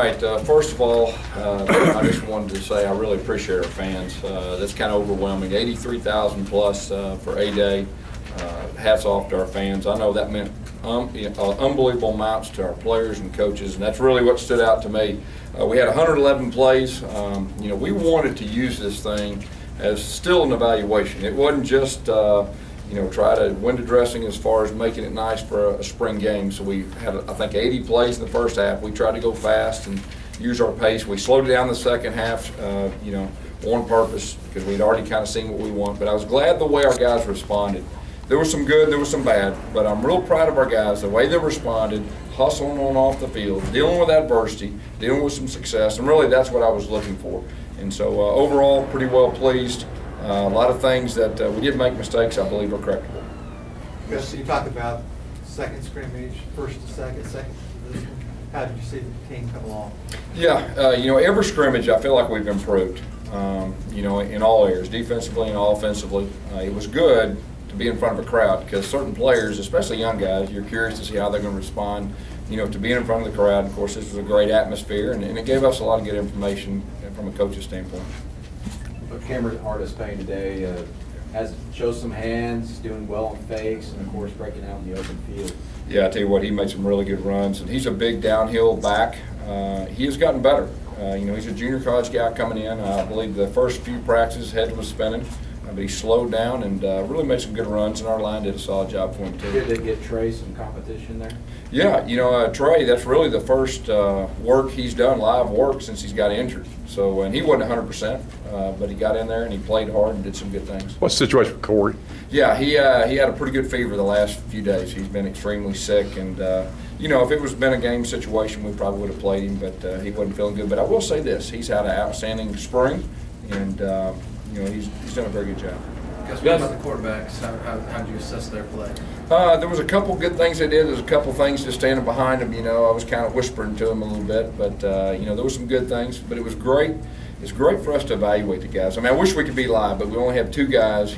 right, first of all, I just wanted to say I really appreciate our fans. That's kind of overwhelming. 83,000 plus for A-Day. Hats off to our fans. I know that meant unbelievable amounts to our players and coaches, and that's really what stood out to me. We had 111 plays. We wanted to use this thing as still an evaluation. It wasn't just try to window dressing as far as making it nice for a spring game. So we had, I think, 80 plays in the first half. We tried to go fast and use our pace. We slowed it down the second half, on purpose, because we'd already kind of seen what we want. But I was glad the way our guys responded. There was some good, there was some bad, but I'm real proud of our guys, the way they responded, hustling on off the field, dealing with adversity, dealing with some success, and really that's what I was looking for. And so overall, pretty well pleased. A lot of things that we did make mistakes, I believe, are correctable. Gus, you talked about second scrimmage, first to second to this one. How did you see the team come along? Yeah, every scrimmage I feel like we've improved, in all areas, defensively and offensively. It was good to be in front of a crowd because certain players, especially young guys, you're curious to see how they're going to respond, to being in front of the crowd. Of course, this was a great atmosphere, and it gave us a lot of good information from a coach's standpoint. But Cameron Artis-Payne today shows some hands, doing well on fakes, and of course breaking out in the open field. Yeah, I tell you what, he made some really good runs, and he's a big downhill back. He has gotten better. He's a junior college guy coming in. I believe the first few practices, head was spinning. But he slowed down and really made some good runs, and our line did a solid job for him too. Did they get Trey some competition there? Yeah, Trey, that's really the first work he's done, live work, since he's got injured. So, and he wasn't 100%, but he got in there and he played hard and did some good things. What's the situation with Corey? Yeah, he had a pretty good fever the last few days. He's been extremely sick, and if it was been a game situation, we probably would have played him, but he wasn't feeling good. But I will say this: he's had an outstanding spring, and he's done a very good job. Gus, what about the quarterbacks? How do you assess their play? There was a couple good things they did. There's a couple things just standing behind them. I was kind of whispering to them a little bit, but there were some good things. But it was great. It's great for us to evaluate the guys. I mean, I wish we could be live, but we only have two guys.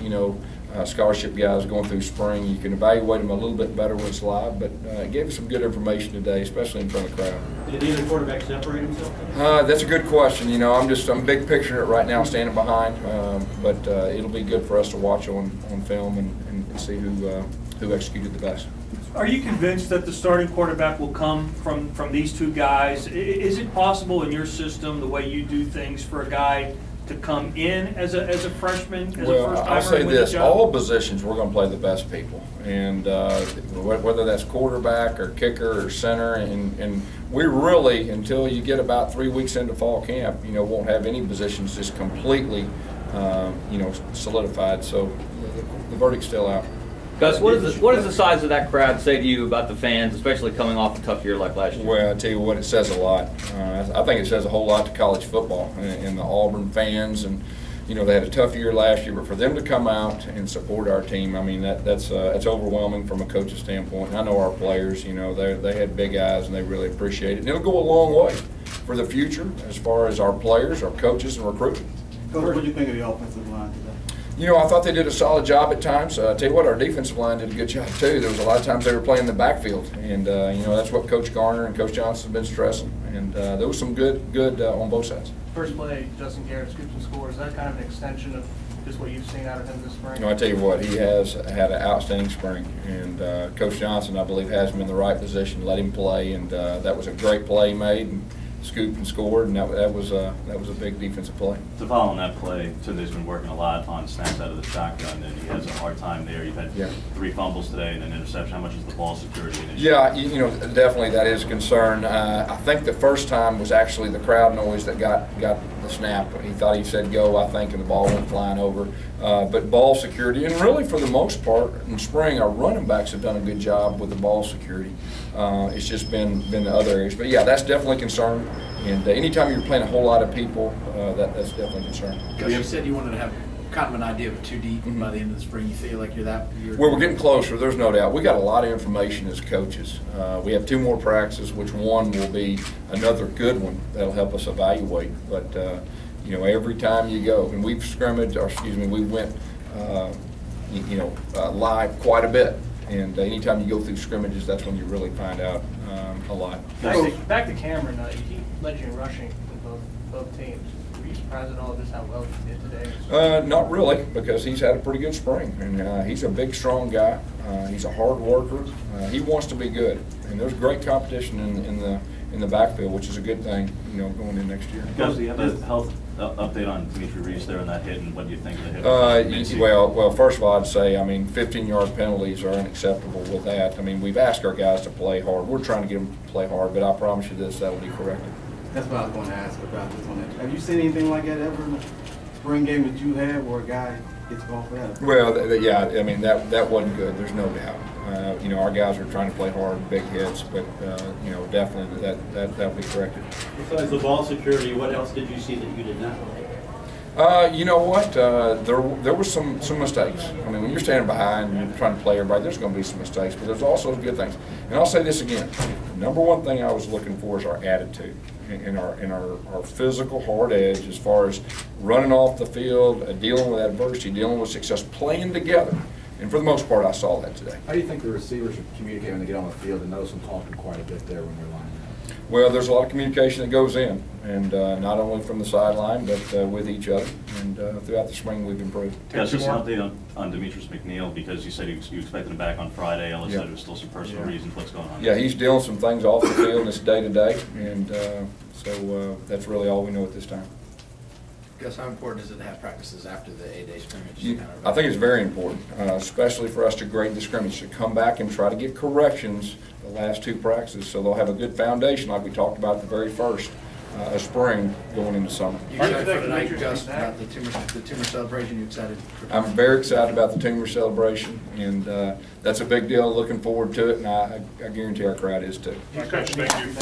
Scholarship guys going through spring. You can evaluate them a little bit better when it's live, but it gave us some good information today, especially in front of the crowd. Did either quarterback separate himself? That's a good question. I'm big picturing it right now, standing behind, but it'll be good for us to watch on film and see who executed the best. Are you convinced that the starting quarterback will come from these two guys? Is it possible in your system, the way you do things, for a guy to come in as a freshman, as a first-timer? I'll say this: all positions we're going to play the best people, and whether that's quarterback or kicker or center, and we really, until you get about 3 weeks into fall camp, won't have any positions just completely, solidified. So the verdict's still out. Gus, what does the size of that crowd say to you about the fans, especially coming off a tough year like last year? Well, I tell you what, it says a lot. I think it says a whole lot to college football and the Auburn fans. And they had a tough year last year, but for them to come out and support our team, I mean that's overwhelming from a coach's standpoint. And I know our players, they had big eyes and they really appreciate it. And it'll go a long way for the future as far as our players, our coaches, and recruiting. Coach, what did you think of the offensive line today? I thought they did a solid job at times. I tell you what, our defensive line did a good job too. There was a lot of times they were playing the backfield, and that's what Coach Garner and Coach Johnson have been stressing. And there was some good on both sides. First play, Justin Garrett scoops and scores. Is that kind of an extension of just what you've seen out of him this spring? I tell you what, he has had an outstanding spring, and Coach Johnson, I believe, has him in the right position to let him play, and that was a great play he made. And scooped and scored, and that was a big defensive play. To follow on that play, Tunday's been working a lot on snaps out of the shotgun, and he has a hard time there. You've had 3 fumbles today and an interception. How much is the ball security an issue? Yeah, definitely that is a concern. I think the first time was actually the crowd noise that got the snap. He thought he said go, I think, and the ball went flying over. But ball security, and really for the most part in spring, our running backs have done a good job with the ball security. It's just been the other areas. But yeah, that's definitely a concern. And anytime you're playing a whole lot of people, that's definitely a concern. You said you wanted to have kind of an idea of 2 deep by the end of the spring. You feel like well, we're getting closer. There's no doubt. We got a lot of information as coaches. We have 2 more practices, which one will be another good one that'll help us evaluate. But every time you go, and we've scrimmaged, we went live quite a bit. And anytime you go through scrimmages, that's when you really find out a lot. Back to Cameron, led you in rushing in both teams. Were you surprised at all just how well he did today? Not really, because he's had a pretty good spring, and he's a big, strong guy. He's a hard worker. He wants to be good, and there's great competition in the backfield, which is a good thing, you know, going in next year. Gus, do you have a health update on Dimitri Reese there on that hit, and what do you think of the hit? Well, first of all, I'd say, I mean, 15-yard penalties are unacceptable with that. I mean, we've asked our guys to play hard. We're trying to get them to play hard, but I promise you this, that'll be corrected. That's what I was going to ask about this one. Have you seen anything like that ever in the spring game that you had where a guy gets called for that? Well, yeah, I mean, that wasn't good. There's no doubt. You know, our guys are trying to play hard, big hits, but you know, definitely that'll be corrected. Besides the ball security, what else did you see that you did not like? You know what? There were some mistakes. I mean, when you're standing behind and you're trying to play everybody, there's going to be some mistakes, but there's also good things. And I'll say this again: the number one thing I was looking for is our attitude and our physical hard edge, as far as running off the field, dealing with adversity, dealing with success, playing together. And for the most part, I saw that today. How do you think the receivers should communicate when they get on the field? And notice them talking quite a bit there when they're lining up. Well, there's a lot of communication that goes in, and not only from the sideline, but with each other. And throughout the spring, we've improved. Gus, just an update on Demetrius McNeil, because you said you expected him back on Friday. Ellis said it was still some personal reasons. What's going on? Yeah, he's dealing some things off the field, and it's day-to-day, and so that's really all we know at this time. Gus, how important is it to have practices after the A-Day scrimmage? I think it's very important, especially for us to grade the scrimmage, to come back and try to get corrections the last two practices, so they'll have a good foundation like we talked about at the very first spring going into summer. You excited for tonight, Gus, about the tumor celebration? You excited? I'm very excited about the tumor celebration, and that's a big deal. Looking forward to it, and I guarantee our crowd is too. Okay, thank you.